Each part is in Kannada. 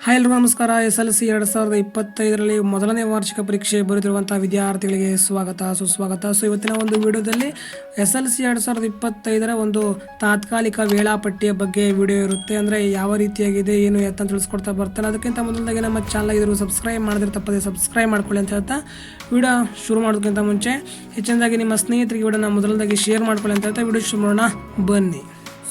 ಹಾಯ್ ಎಲ್ರಿಗೂ ನಮಸ್ಕಾರ. SLC 2025ರಲ್ಲಿ ಮೊದಲನೇ ವಾರ್ಷಿಕ ಪರೀಕ್ಷೆ ಬರೆದಿರುವಂಥ ವಿದ್ಯಾರ್ಥಿಗಳಿಗೆ ಸುಸ್ವಾಗತ. ಸೊ ಇವತ್ತಿನ ಒಂದು ವಿಡಿಯೋದಲ್ಲಿ SLC 2025ರ ಒಂದು ತಾತ್ಕಾಲಿಕ ವೇಳಾಪಟ್ಟಿಯ ಬಗ್ಗೆ ವಿಡಿಯೋ ಇರುತ್ತೆ. ಅಂದರೆ ಯಾವ ರೀತಿಯಾಗಿದೆ ಏನು ಅಂತ ತಿಳಿಸ್ಕೊಡ್ತಾ ಬರ್ತಾನೆ. ಅದಕ್ಕಿಂತ ಮೊದಲಾಗಿ ನಮ್ಮ ಚಾನಲ್ ಇದ್ರು ಸಬ್ಸ್ಕ್ರೈಬ್ ಮಾಡಿದ್ರೆ ತಪ್ಪದೆ ಸಬ್ಸ್ಕ್ರೈಬ್ ಮಾಡ್ಕೊಳ್ಳಿ ಅಂತ ಹೇಳ್ತಾ ವಿಡಿಯೋ ಶುರು ಮಾಡೋದಕ್ಕಿಂತ ಮುಂಚೆ ಹೆಚ್ಚಿನದಾಗಿ ನಿಮ್ಮ ಸ್ನೇಹಿತರಿಗೆ ವಿಡಿಯೋನ ಮೊದಲದಾಗಿ ಶೇರ್ ಮಾಡ್ಕೊಳ್ಳಿ ಅಂತ ಹೇಳ್ತಾ ವಿಡಿಯೋ ಶುರು ಮಾಡೋಣ ಬನ್ನಿ.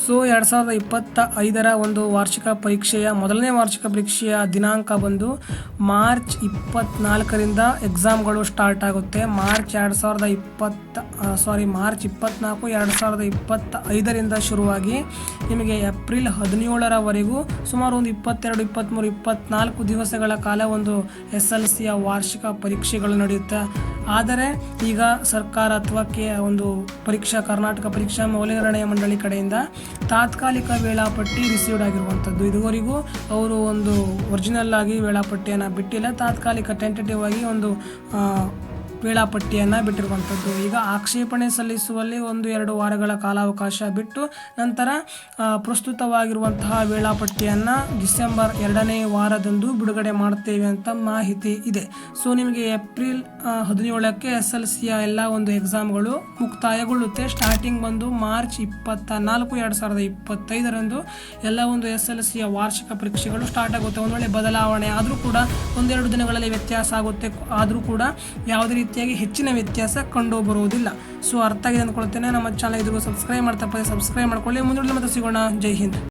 ಸೊ 2025ರ ಒಂದು ವಾರ್ಷಿಕ ಪರೀಕ್ಷೆಯ ಮೊದಲನೇ ವಾರ್ಷಿಕ ಪರೀಕ್ಷೆಯ ದಿನಾಂಕ ಬಂದು ಮಾರ್ಚ್ 24ರಿಂದ ಎಕ್ಸಾಮ್ಗಳು ಸ್ಟಾರ್ಟ್ ಆಗುತ್ತೆ. ಮಾರ್ಚ್ 24 2025ರಿಂದ ಶುರುವಾಗಿ ನಿಮಗೆ ಏಪ್ರಿಲ್ 17ರವರೆಗೂ ಸುಮಾರು ಒಂದು 22, 23, 24 ದಿವಸಗಳ ಕಾಲ ಒಂದು SLCಯ ವಾರ್ಷಿಕ ಪರೀಕ್ಷೆಗಳು ನಡೆಯುತ್ತೆ. ಆದರೆ ಈಗ ಸರ್ಕಾರ ಅಥವಾ ಒಂದು ಕರ್ನಾಟಕ ಪರೀಕ್ಷಾ ಮೌಲ್ಯನಿರ್ಣಯ ಮಂಡಳಿ ಕಡೆಯಿಂದ ತಾತ್ಕಾಲಿಕ ವೇಳಾಪಟ್ಟಿ ರಿಸೀವ್ಡ್ ಆಗಿರುವಂಥದ್ದು. ಇದುವರೆಗೂ ಅವರು ಒಂದು ಒರಿಜಿನಲ್ ಆಗಿ ವೇಳಾಪಟ್ಟಿಯನ್ನು ಬಿಟ್ಟಿಲ್ಲ, ತಾತ್ಕಾಲಿಕ ಟೆಂಟೇಟಿವ್ ಆಗಿ ಒಂದು ವೇಳಾಪಟ್ಟಿಯನ್ನು ಬಿಟ್ಟಿರುವಂಥದ್ದು. ಈಗ ಆಕ್ಷೇಪಣೆ ಸಲ್ಲಿಸುವಲ್ಲಿ 1-2 ವಾರಗಳ ಕಾಲಾವಕಾಶ ಬಿಟ್ಟು ನಂತರ ಪ್ರಸ್ತುತವಾಗಿರುವಂತಹ ವೇಳಾಪಟ್ಟಿಯನ್ನು ಡಿಸೆಂಬರ್ 2ನೇ ವಾರದಂದು ಬಿಡುಗಡೆ ಮಾಡ್ತೇವೆ ಅಂತ ಮಾಹಿತಿ ಇದೆ. ಸೊ ನಿಮಗೆ ಏಪ್ರಿಲ್ 17ಕ್ಕೆ SLCಯ ಎಲ್ಲ ಒಂದು ಎಕ್ಸಾಮ್ಗಳು ಮುಕ್ತಾಯಗೊಳ್ಳುತ್ತೆ. ಸ್ಟಾರ್ಟಿಂಗ್ ಬಂದು ಮಾರ್ಚ್ 24, 2025ರಂದು ಎಲ್ಲ ಒಂದು SLCಯ ವಾರ್ಷಿಕ ಪರೀಕ್ಷೆಗಳು ಸ್ಟಾರ್ಟ್ ಆಗುತ್ತೆ. ಒಂದು ವೇಳೆ ಬದಲಾವಣೆ ಆದರೂ ಕೂಡ 1-2 ದಿನಗಳಲ್ಲಿ ವ್ಯತ್ಯಾಸ ಆಗುತ್ತೆ, ಆದರೂ ಕೂಡ ಯಾವುದೇ ರೀತಿಯಾಗಿ ಹೆಚ್ಚಿನ ವ್ಯತ್ಯಾಸ ಕಂಡು ಬರುವುದಿಲ್ಲ. ಸೊ ಅರ್ಥ ಆಗಿದೆ ಅಂದ್ಕೊಳ್ತೇನೆ. ನಮ್ಮ ಚಾನಲ್ ಇದ್ರು ಸಬ್ಸ್ಕ್ರೈಬ್ ಮಾಡ್ಕೊಳ್ಳಿ. ಮುಂದಿನ ಮತ್ತೆ ಸಿಗೋಣ. ಜೈ ಹಿಂದ್.